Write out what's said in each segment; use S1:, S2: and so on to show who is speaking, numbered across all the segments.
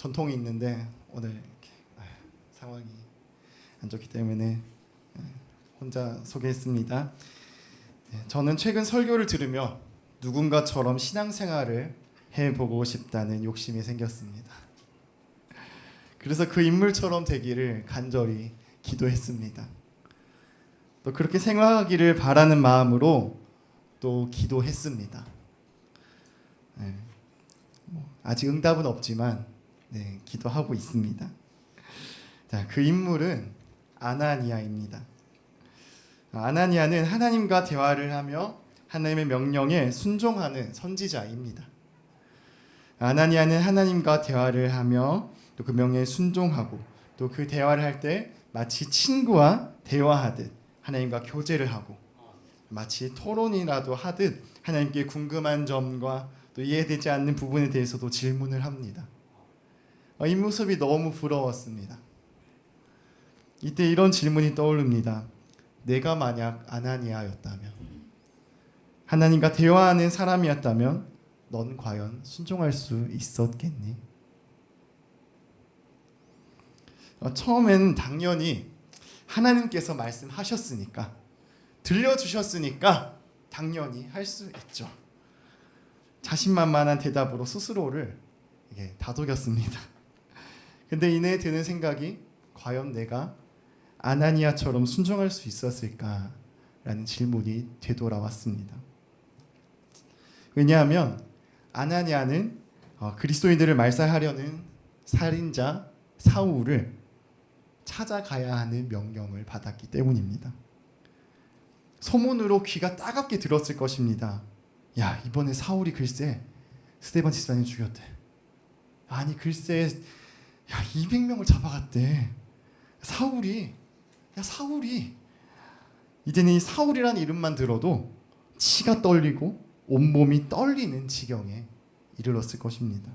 S1: 전통이 있는데 오늘 이렇게 상황이 안 좋기 때문에 혼자 소개했습니다. 저는 최근 설교를 들으며 누군가처럼 신앙생활을 해보고 싶다는 욕심이 생겼습니다. 그래서 그 인물처럼 되기를 간절히 기도했습니다. 또 그렇게 생활하기를 바라는 마음으로 또 기도했습니다. 아직 응답은 없지만 기도하고 있습니다. 자, 그 인물은 아나니아입니다. 아나니아는 하나님과 대화를 하며 하나님의 명령에 순종하는 선지자입니다. 아나니아는 하나님과 대화를 하며 또 그 명령에 순종하고 또 그 대화를 할 때 마치 친구와 대화하듯 하나님과 교제를 하고 마치 토론이라도 하듯 하나님께 궁금한 점과 또 이해되지 않는 부분에 대해서도 질문을 합니다. 이 모습이 너무 부러웠습니다. 이때 이런 질문이 떠오릅니다. 내가 만약 아나니아였다면, 하나님과 대화하는 사람이었다면 넌 과연 순종할 수 있었겠니? 처음에는 당연히 하나님께서 말씀하셨으니까, 들려주셨으니까 당연히 할 수 있죠. 자신만만한 대답으로 스스로를 다독였습니다. 근데 이내 드는 생각이 과연 내가 아나니아처럼 순종할 수 있었을까라는 질문이 되돌아왔습니다. 왜냐하면 아나니아는 그리스도인들을 말살하려는 살인자 사울을 찾아가야 하는 명령을 받았기 때문입니다. 소문으로 귀가 따갑게 들었을 것입니다. 야, 이번에 사울이 글쎄 스데반 집사님 죽였대. 아니 글쎄 200명을 잡아갔대. 사울이 이제는 이 사울이라는 이름만 들어도 치가 떨리고 온몸이 떨리는 지경에 이르렀을 것입니다.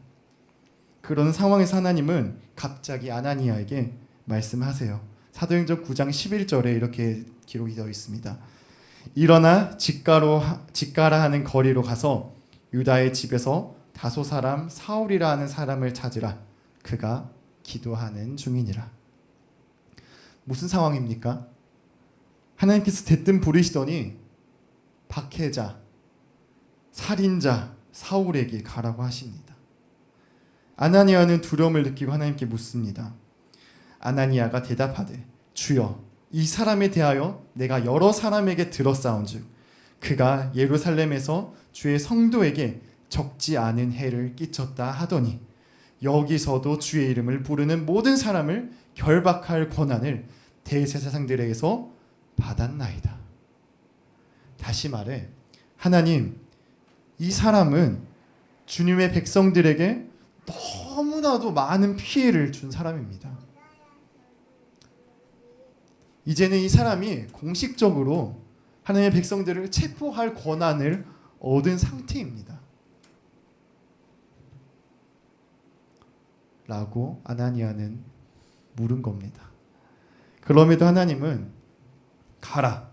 S1: 그런 상황에서 하나님은 갑자기 아나니아에게 말씀하세요. 사도행전 9장 11절에 이렇게 기록이 되어 있습니다. 일어나 직가라 하는 거리로 가서 유다의 집에서 다소 사람 사울이라 하는 사람을 찾으라. 그가 기도하는 중이니라. 무슨 상황입니까? 하나님께서 대뜸 부르시더니 박해자, 살인자 사울에게 가라고 하십니다. 아나니아는 두려움을 느끼고 하나님께 묻습니다. 아나니아가 대답하되 주여, 이 사람에 대하여 내가 여러 사람에게 들었사온즉 그가 예루살렘에서 주의 성도에게 적지 않은 해를 끼쳤다 하더니 여기서도 주의 이름을 부르는 모든 사람을 결박할 권한을 대제사장들에게서 받았나이다. 다시 말해 하나님, 이 사람은 주님의 백성들에게 너무나도 많은 피해를 준 사람입니다. 이제는 이 사람이 공식적으로 하나님의 백성들을 체포할 권한을 얻은 상태입니다. 라고 아나니아는 물은 겁니다. 그럼에도 하나님은 가라.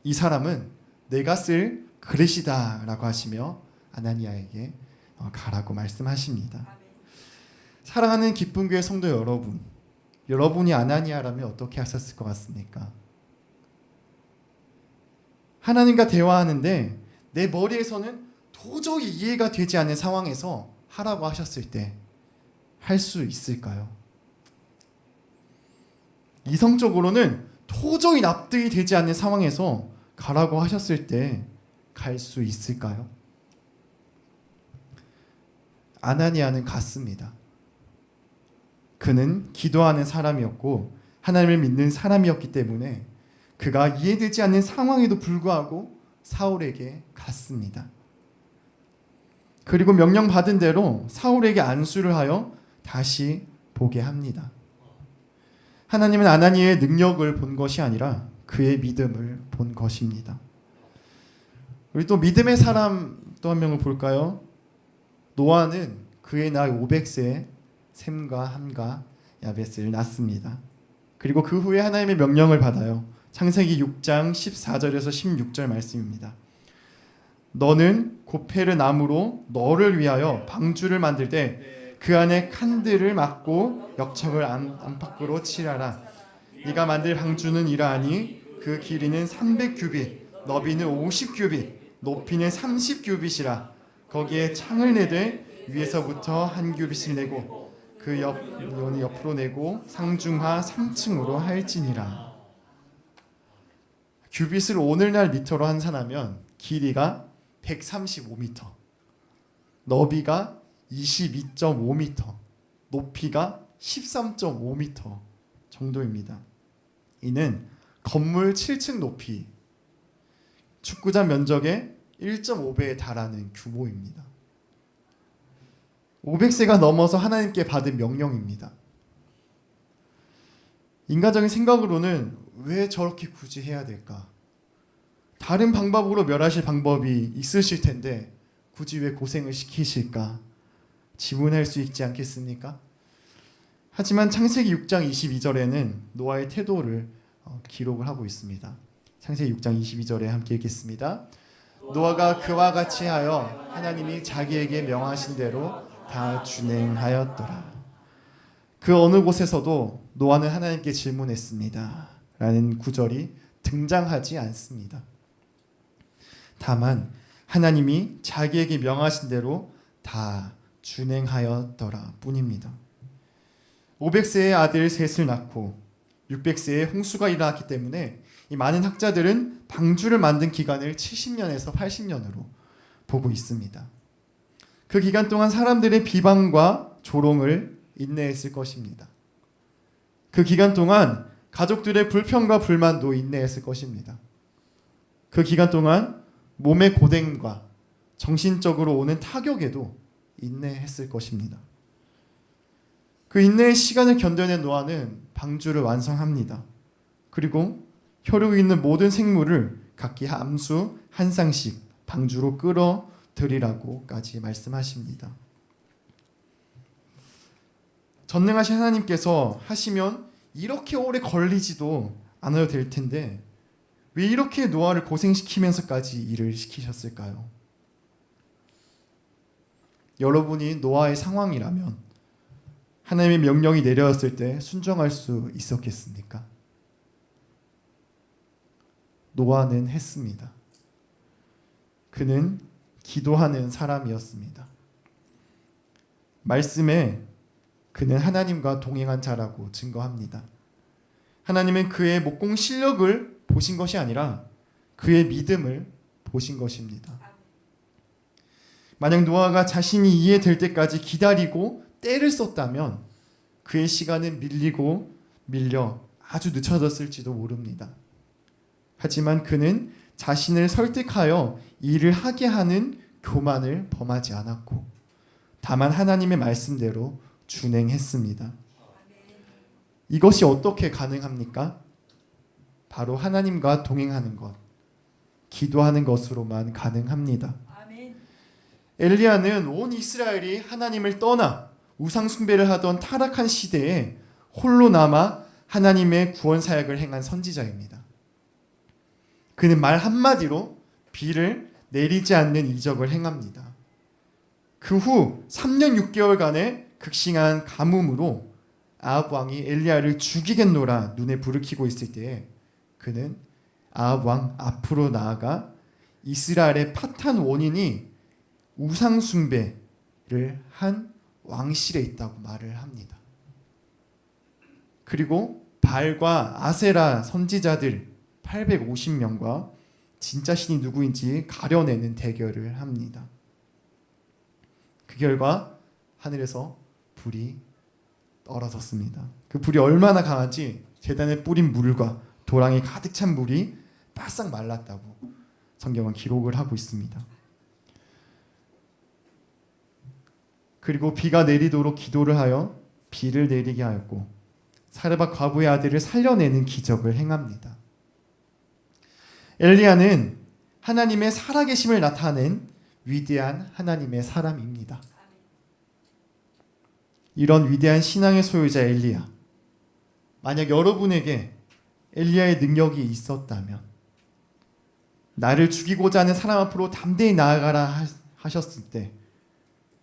S1: 이 사람은 내가 쓸 그릇이다 라고 하시며 아나니아에게 가라고 말씀하십니다. 사랑하는 기쁜 교회 성도 여러분, 여러분이 아나니아라면 어떻게 하셨을 것 같습니까? 하나님과 대화하는데 내 머리에서는 도저히 이해가 되지 않는 상황에서 하라고 하셨을 때 할 수 있을까요? 이성적으로는 도저히 납득이 되지 않는 상황에서 가라고 하셨을 때 갈 수 있을까요? 아나니아는 갔습니다. 그는 기도하는 사람이었고 하나님을 믿는 사람이었기 때문에 그가 이해되지 않는 상황에도 불구하고 사울에게 갔습니다. 그리고 명령받은 대로 사울에게 안수를 하여 다시 보게 합니다. 하나님은 아나니아의 능력을 본 것이 아니라 그의 믿음을 본 것입니다. 우리 또 믿음의 사람 또 한 명을 볼까요? 노아는 그의 나이 500세에 셈과 함과 야벳을 낳습니다. 그리고 그 후에 하나님의 명령을 받아요. 창세기 6장 14절에서 16절 말씀입니다. 너는 고페르 나무로 너를 위하여 방주를 만들 때 그 안에 칸들을 막고 역청을 안팎으로 칠하라. 네가 만들 방주는 이러하니 그 길이는 300규빗, 너비는 50규빗, 높이는 30규빗이라. 거기에 창을 내되 위에서부터 한 규빗을 내고 그 옆으로 내고 상중하 3층으로 할지니라. 규빗을 오늘날 미터로 환산하면 길이가 135m, 너비가 22.5m, 높이가 13.5m 정도입니다. 이는 건물 7층 높이, 축구장 면적의 1.5배에 달하는 규모입니다. 500세가 넘어서 하나님께 받은 명령입니다. 인간적인 생각으로는 왜 저렇게 굳이 해야 될까? 다른 방법으로 멸하실 방법이 있으실 텐데 굳이 왜 고생을 시키실까? 지문할 수 있지 않겠습니까? 하지만 창세기 6장 22절에는 노아의 태도를 기록을 하고 있습니다. 창세기 6장 22절에 함께 읽겠습니다. 노아가 그와 같이 하여 하나님이 자기에게 명하신 대로 다 준행하였더라. 그 어느 곳에서도 노아는 하나님께 질문했습니다 라는 구절이 등장하지 않습니다. 다만 하나님이 자기에게 명하신 대로 다 준행하였더라 뿐입니다. 500세의 아들 셋을 낳고 600세의 홍수가 일어났기 때문에 이 많은 학자들은 방주를 만든 기간을 70년에서 80년으로 보고 있습니다. 그 기간 동안 사람들의 비방과 조롱을 인내했을 것입니다. 그 기간 동안 가족들의 불평과 불만도 인내했을 것입니다. 그 기간 동안 몸의 고된과 정신적으로 오는 타격에도 인내했을 것입니다. 그 인내의 시간을 견뎌낸 노아는 방주를 완성합니다. 그리고 혈육 있는 모든 생물을 각기 암수 한 쌍씩 방주로 끌어들이라고까지 말씀하십니다. 전능하신 하나님께서 하시면 이렇게 오래 걸리지도 않아도 될 텐데 왜 이렇게 노아를 고생시키면서까지 일을 시키셨을까요? 여러분이 노아의 상황이라면 하나님의 명령이 내려왔을 때 순종할 수 있었겠습니까? 노아는 했습니다. 그는 기도하는 사람이었습니다. 말씀에 그는 하나님과 동행한 자라고 증거합니다. 하나님은 그의 목공 실력을 보신 것이 아니라 그의 믿음을 보신 것입니다. 만약 노아가 자신이 이해될 때까지 기다리고 때를 썼다면 그의 시간은 밀려 아주 늦춰졌을지도 모릅니다. 하지만 그는 자신을 설득하여 일을 하게 하는 교만을 범하지 않았고 다만 하나님의 말씀대로 준행했습니다. 이것이 어떻게 가능합니까? 바로 하나님과 동행하는 것, 기도하는 것으로만 가능합니다. 엘리야는 온 이스라엘이 하나님을 떠나 우상 숭배를 하던 타락한 시대에 홀로 남아 하나님의 구원 사역을 행한 선지자입니다. 그는 말 한마디로 비를 내리지 않는 이적을 행합니다. 그 후 3년 6개월간의 극심한 가뭄으로 아합 왕이 엘리야를 죽이겠노라 눈에 불을 켜고 있을 때에 그는 아합 왕 앞으로 나아가 이스라엘의 파탄 원인이 우상 숭배를 한 왕실에 있다고 말을 합니다. 그리고 발과 아세라 선지자들 850명과 진짜 신이 누구인지 가려내는 대결을 합니다. 그 결과 하늘에서 불이 떨어졌습니다. 그 불이 얼마나 강한지 제단에 뿌린 물과 도랑이 가득 찬 물이 바싹 말랐다고 성경은 기록을 하고 있습니다. 그리고 비가 내리도록 기도를 하여 비를 내리게 하였고 사르밧 과부의 아들을 살려내는 기적을 행합니다. 엘리야는 하나님의 살아계심을 나타낸 위대한 하나님의 사람입니다. 이런 위대한 신앙의 소유자 엘리야, 만약 여러분에게 엘리야의 능력이 있었다면 나를 죽이고자 하는 사람 앞으로 담대히 나아가라 하셨을 때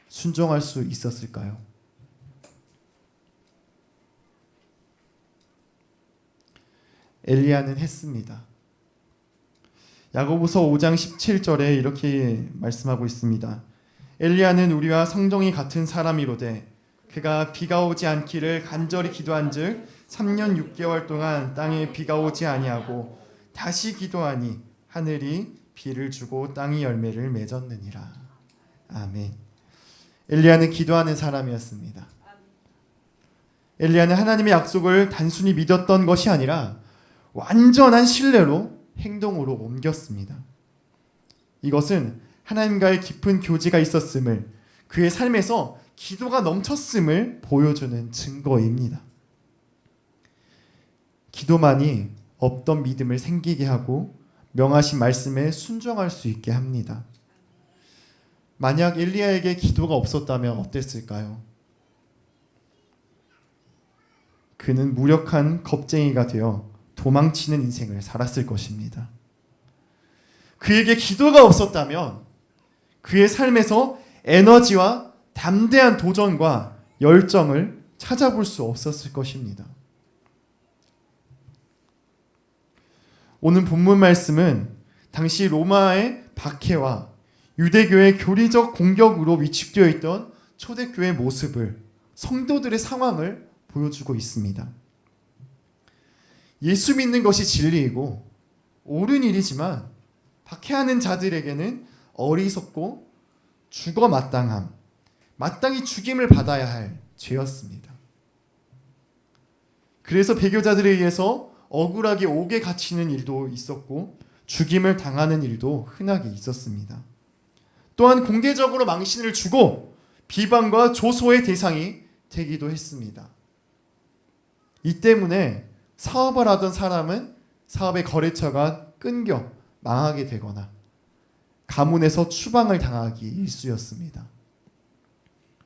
S1: 순종할 수 있었을까요? 엘리야는 했습니다. 야고보서 5장 17절에 이렇게 말씀하고 있습니다. 엘리야는 우리와 성정이 같은 사람이로되 그가 비가 오지 않기를 간절히 기도한즉 3년 6개월 동안 땅에 비가 오지 아니하고 다시 기도하니 하늘이 비를 주고 땅이 열매를 맺었느니라. 아멘. 엘리야는 기도하는 사람이었습니다. 엘리야는 하나님의 약속을 단순히 믿었던 것이 아니라 완전한 신뢰로 행동으로 옮겼습니다. 이것은 하나님과의 깊은 교제가 있었음을, 그의 삶에서 기도가 넘쳤음을 보여주는 증거입니다. 기도만이 없던 믿음을 생기게 하고 명하신 말씀에 순종할 수 있게 합니다. 만약 엘리야에게 기도가 없었다면 어땠을까요? 그는 무력한 겁쟁이가 되어 도망치는 인생을 살았을 것입니다. 그에게 기도가 없었다면 그의 삶에서 에너지와 담대한 도전과 열정을 찾아볼 수 없었을 것입니다. 오늘 본문 말씀은 당시 로마의 박해와 유대교의 교리적 공격으로 위축되어 있던 초대교회의 모습을, 성도들의 상황을 보여주고 있습니다. 예수 믿는 것이 진리이고 옳은 일이지만 박해하는 자들에게는 어리석고 죽어 마땅함, 마땅히 죽임을 받아야 할 죄였습니다. 그래서 배교자들에 의해서 억울하게 옥에 갇히는 일도 있었고 죽임을 당하는 일도 흔하게 있었습니다. 또한 공개적으로 망신을 주고 비방과 조소의 대상이 되기도 했습니다. 이 때문에 사업을 하던 사람은 사업의 거래처가 끊겨 망하게 되거나 가문에서 추방을 당하기 일쑤였습니다.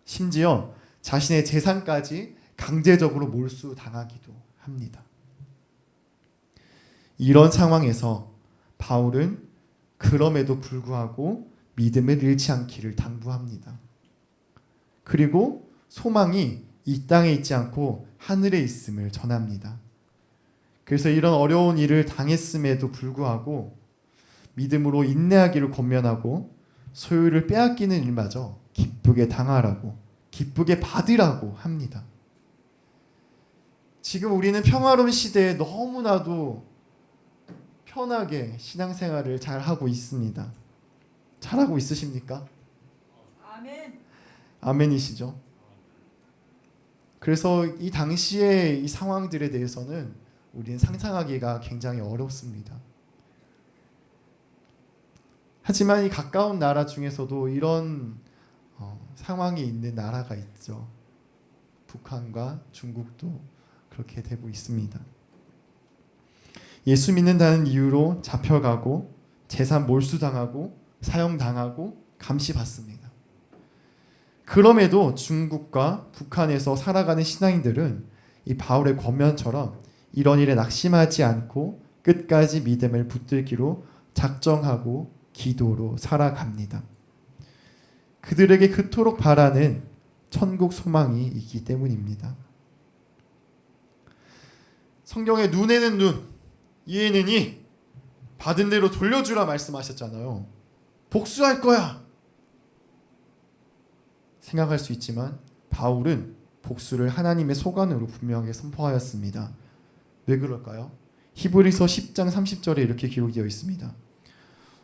S1: 심지어 자신의 재산까지 강제적으로 몰수당하기도 합니다. 이런 상황에서 바울은 그럼에도 불구하고 믿음을 잃지 않기를 당부합니다. 그리고 소망이 이 땅에 있지 않고 하늘에 있음을 전합니다. 그래서 이런 어려운 일을 당했음에도 불구하고 믿음으로 인내하기를 권면하고 소유를 빼앗기는 일마저 기쁘게 당하라고, 기쁘게 받으라고 합니다. 지금 우리는 평화로운 시대에 너무나도 편하게 신앙생활을 잘하고 있습니다. 잘하고 있으십니까?
S2: 아멘.
S1: 아멘이시죠? 그래서 이 당시의 이 상황들에 대해서는 우리는 상상하기가 굉장히 어렵습니다. 하지만 이 가까운 나라 중에서도 이런 상황이 있는 나라가 있죠. 북한과 중국도 그렇게 되고 있습니다. 예수 믿는다는 이유로 잡혀가고 재산 몰수당하고 사형당하고 감시받습니다. 그럼에도 중국과 북한에서 살아가는 신앙인들은 이 바울의 권면처럼 이런 일에 낙심하지 않고 끝까지 믿음을 붙들기로 작정하고 기도로 살아갑니다. 그들에게 그토록 바라는 천국 소망이 있기 때문입니다. 성경에 눈에는 눈, 이에는 이, 받은 대로 돌려주라 말씀하셨잖아요. 복수할 거야 생각할 수 있지만 바울은 복수를 하나님의 소관으로 분명하게 선포하였습니다. 왜 그럴까요? 히브리서 10장 30절에 이렇게 기록되어 있습니다.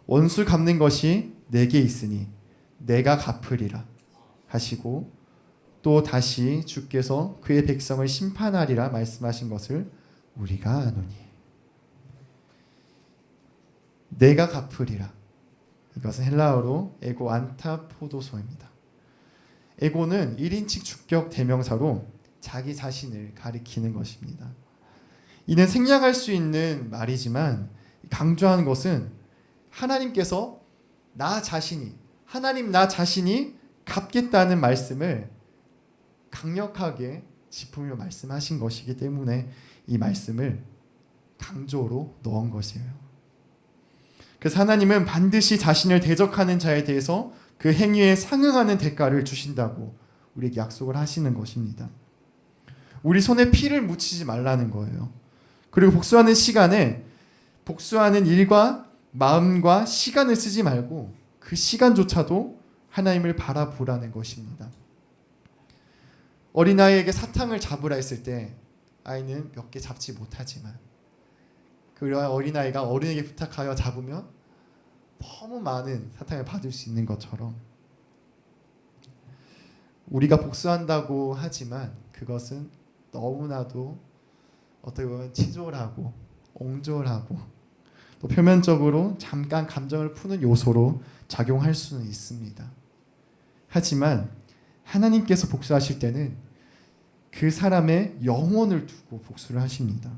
S1: 원수 갚는 것이 내게 있으니 내가 갚으리라 하시고 또 다시 주께서 그의 백성을 심판하리라 말씀하신 것을 우리가 아노니. 내가 갚으리라. 이것은 헬라어로 에고 안타포도소입니다. 에고는 1인칭 주격 대명사로 자기 자신을 가리키는 것입니다. 이는 생략할 수 있는 말이지만 강조하는 것은 하나님께서 하나님 나 자신이 갚겠다는 말씀을 강력하게 짚으며 말씀하신 것이기 때문에 이 말씀을 강조로 넣은 것이에요. 그래서 하나님은 반드시 자신을 대적하는 자에 대해서 그 행위에 상응하는 대가를 주신다고 우리에게 약속을 하시는 것입니다. 우리 손에 피를 묻히지 말라는 거예요. 그리고 복수하는 시간에 복수하는 일과 마음과 시간을 쓰지 말고 그 시간조차도 하나님을 바라보라는 것입니다. 어린아이에게 사탕을 잡으라 했을 때 아이는 몇 개 잡지 못하지만 그 어린아이가 어른에게 부탁하여 잡으면 너무 많은 사탕을 받을 수 있는 것처럼 우리가 복수한다고 하지만 그것은 너무나도 어떻게 보면 치졸하고 옹졸하고 또 표면적으로 잠깐 감정을 푸는 요소로 작용할 수는 있습니다. 하지만 하나님께서 복수하실 때는 그 사람의 영혼을 두고 복수를 하십니다.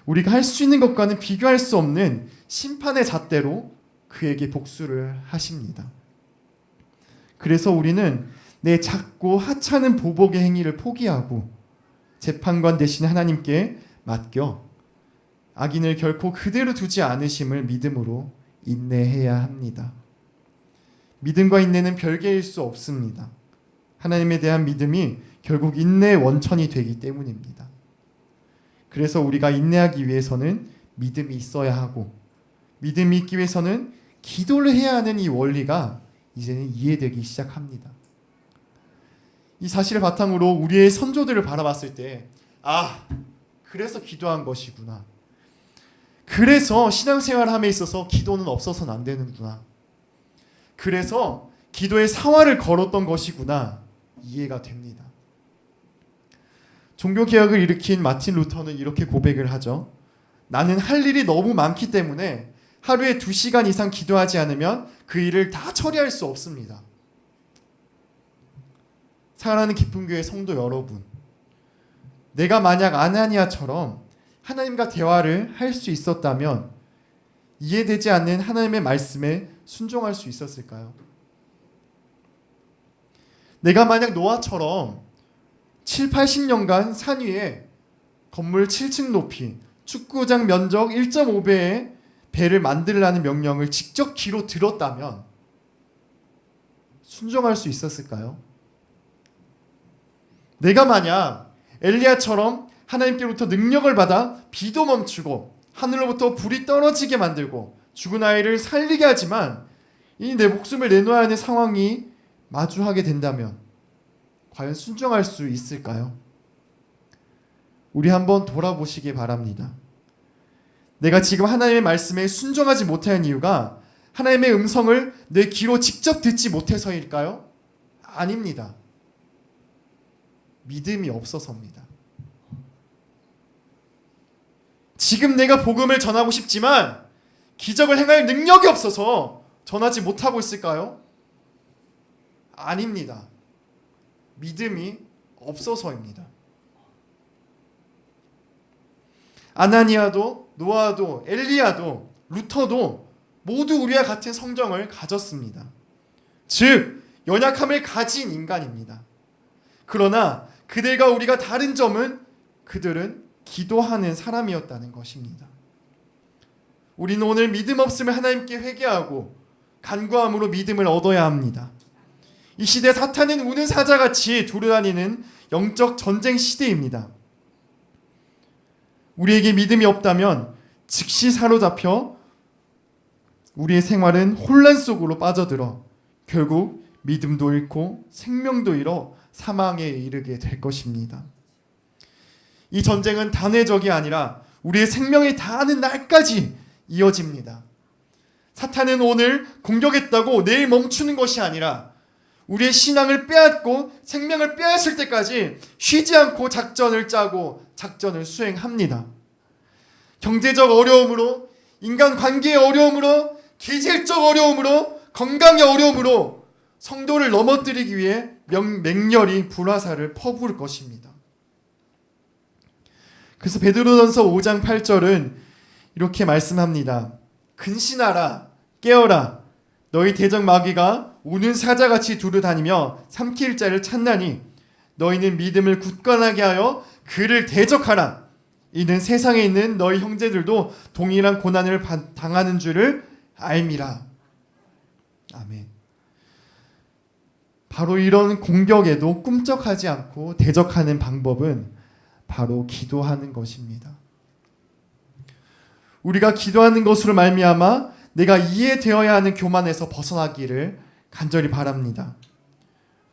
S1: 우리가 할 수 있는 것과는 비교할 수 없는 심판의 잣대로 그에게 복수를 하십니다. 그래서 우리는 내 작고 하찮은 보복의 행위를 포기하고 재판관 되신 하나님께 맡겨 악인을 결코 그대로 두지 않으심을 믿음으로 인내해야 합니다. 믿음과 인내는 별개일 수 없습니다. 하나님에 대한 믿음이 결국 인내의 원천이 되기 때문입니다. 그래서 우리가 인내하기 위해서는 믿음이 있어야 하고 믿음이 있기 위해서는 기도를 해야 하는 이 원리가 이제는 이해되기 시작합니다. 이 사실을 바탕으로 우리의 선조들을 바라봤을 때 그래서 기도한 것이구나. 그래서 신앙생활함에 있어서 기도는 없어서는 안 되는구나. 그래서 기도의 사활을 걸었던 것이구나. 이해가 됩니다. 종교개혁을 일으킨 마틴 루터는 이렇게 고백을 하죠. 나는 할 일이 너무 많기 때문에 하루에 2시간 이상 기도하지 않으면 그 일을 다 처리할 수 없습니다. 사랑하는 기쁨교회 성도 여러분, 내가 만약 아나니아처럼 하나님과 대화를 할 수 있었다면 이해되지 않는 하나님의 말씀에 순종할 수 있었을까요? 내가 만약 노아처럼 80년간 산 위에 건물 7층 높이 축구장 면적 1.5배의 배를 만들라는 명령을 직접 귀로 들었다면 순종할 수 있었을까요? 내가 만약 엘리야처럼 하나님께로부터 능력을 받아 비도 멈추고 하늘로부터 불이 떨어지게 만들고 죽은 아이를 살리게 하지만 이 내 목숨을 내놓아야 하는 상황이 마주하게 된다면 과연 순종할 수 있을까요? 우리 한번 돌아보시기 바랍니다. 내가 지금 하나님의 말씀에 순종하지 못하는 이유가 하나님의 음성을 내 귀로 직접 듣지 못해서일까요? 아닙니다. 믿음이 없어서입니다. 지금 내가 복음을 전하고 싶지만 기적을 행할 능력이 없어서 전하지 못하고 있을까요? 아닙니다. 믿음이 없어서입니다. 아나니아도 노아도 엘리야도 루터도 모두 우리와 같은 성정을 가졌습니다. 즉 연약함을 가진 인간입니다. 그러나 그들과 우리가 다른 점은 그들은 기도하는 사람이었다는 것입니다. 우리는 오늘 믿음 없음을 하나님께 회개하고 간구함으로 믿음을 얻어야 합니다. 이 시대 사탄은 우는 사자같이 돌아다니는 영적 전쟁 시대입니다. 우리에게 믿음이 없다면 즉시 사로잡혀 우리의 생활은 혼란 속으로 빠져들어 결국 믿음도 잃고 생명도 잃어 사망에 이르게 될 것입니다. 이 전쟁은 단회적이 아니라 우리의 생명이 다하는 날까지 이어집니다. 사탄은 오늘 공격했다고 내일 멈추는 것이 아니라 우리의 신앙을 빼앗고 생명을 빼앗을 때까지 쉬지 않고 작전을 짜고 작전을 수행합니다. 경제적 어려움으로, 인간관계의 어려움으로, 기질적 어려움으로, 건강의 어려움으로 성도를 넘어뜨리기 위해 맹렬히 불화살을 퍼부을 것입니다. 그래서 베드로전서 5장 8절은 이렇게 말씀합니다. 근신하라, 깨어라. 너희 대적 마귀가 우는 사자같이 두루다니며 삼킬 자를 찾나니 너희는 믿음을 굳건하게 하여 그를 대적하라. 이는 세상에 있는 너희 형제들도 동일한 고난을 당하는 줄을 알미라. 아멘. 바로 이런 공격에도 꿈쩍하지 않고 대적하는 방법은 바로 기도하는 것입니다. 우리가 기도하는 것으로 말미암아 내가 이해되어야 하는 교만에서 벗어나기를 간절히 바랍니다.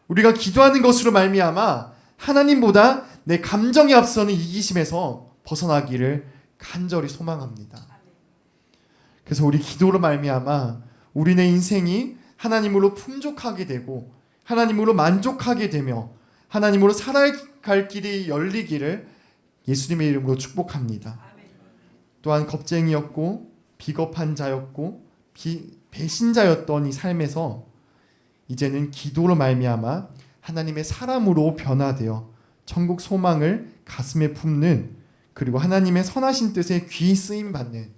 S1: 우리가 기도하는 것으로 말미암아 하나님보다 내 감정에 앞서는 이기심에서 벗어나기를 간절히 소망합니다. 그래서 우리 기도로 말미암아 우리네 인생이 하나님으로 풍족하게 되고 하나님으로 만족하게 되며 하나님으로 살아갈 길이 열리기를 예수님의 이름으로 축복합니다. 또한 겁쟁이였고 비겁한 자였고 배신자였던 이 삶에서 이제는 기도로 말미암아 하나님의 사람으로 변화되어 천국 소망을 가슴에 품는, 그리고 하나님의 선하신 뜻에 귀 쓰임 받는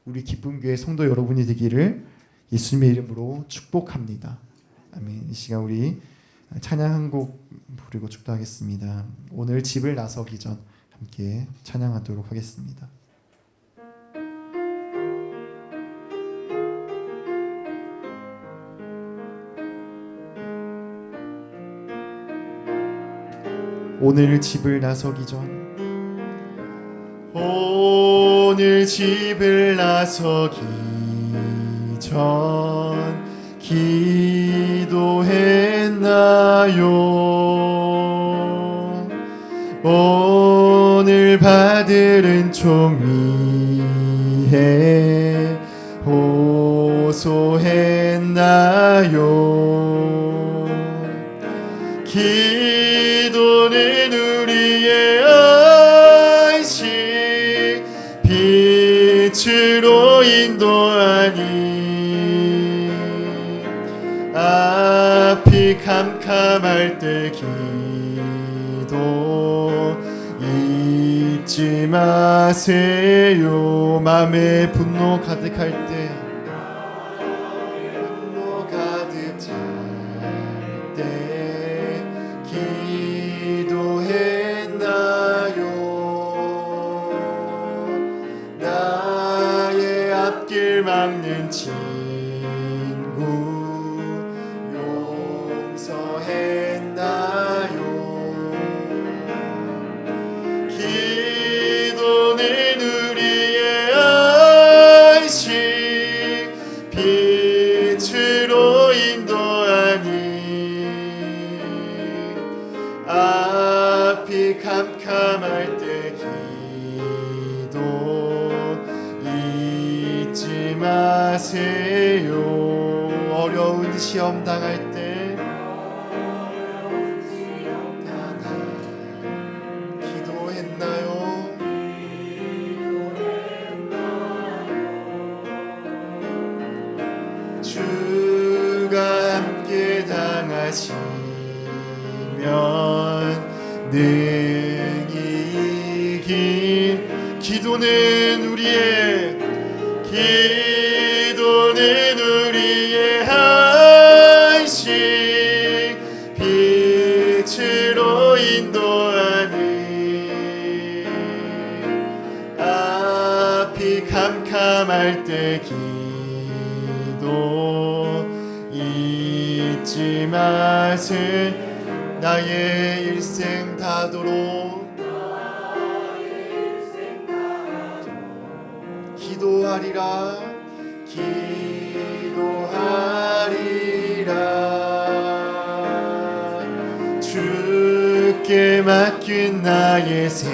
S1: 우리 기쁨교회 성도 여러분이 되기를 예수님의 이름으로 축복합니다. 아멘. 이 시간 우리 찬양 한 곡 부르고 축도하겠습니다. 오늘 집을 나서기 전 함께 찬양하도록 하겠습니다. 오늘 집을 나서기 전, 오늘 집을 나서기 전 기도했나요? 오늘 받을 은총 위해 호소했나요? 기도는 우리의 안식, 빛으로 인도하니 앞이 캄캄할 때 기도 잊지 마세요. 마음에 분노 가득할 때, 분노 가득 찰 때 기도했나요? 나의 앞길 막는 친구 용서했나요? 기도는 우리의 안식, 빛으로 인도하니 앞이 캄캄할 때 기도 잊지 마세요. 어려운 시험 당할 때 기도했나요? 주가 함께 당하시면 능히 이길. 기도는 우리의 안식, 빛으로 인도하니 앞이 캄캄할 때 기도 잊지 마세요. 나의 일생 다도록 기도하리라, 기도하리라. 주께 맡긴 나의 생애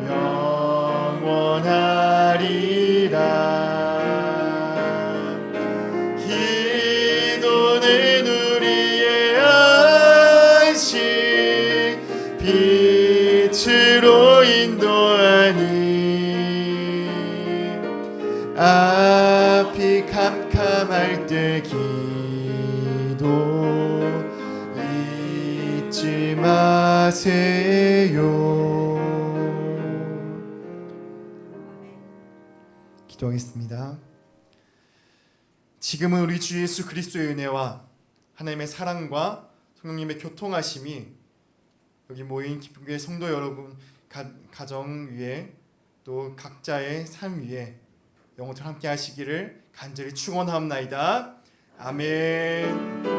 S1: 영원하리라. 기도는 우리의 안식, 빛으로 인도하니 앞이 캄캄할 때 기도 잊지 마세요. 기도하겠습니다. 지금은 우리 주 예수 그리스도의 은혜와 하나님의 사랑과 성령님의 교통하심이 여기 모인 기쁨교회 성도 여러분 가정 위에 또 각자의 삶 위에 영원토록 함께 하시기를 간절히 축원하옵나이다. 아멘.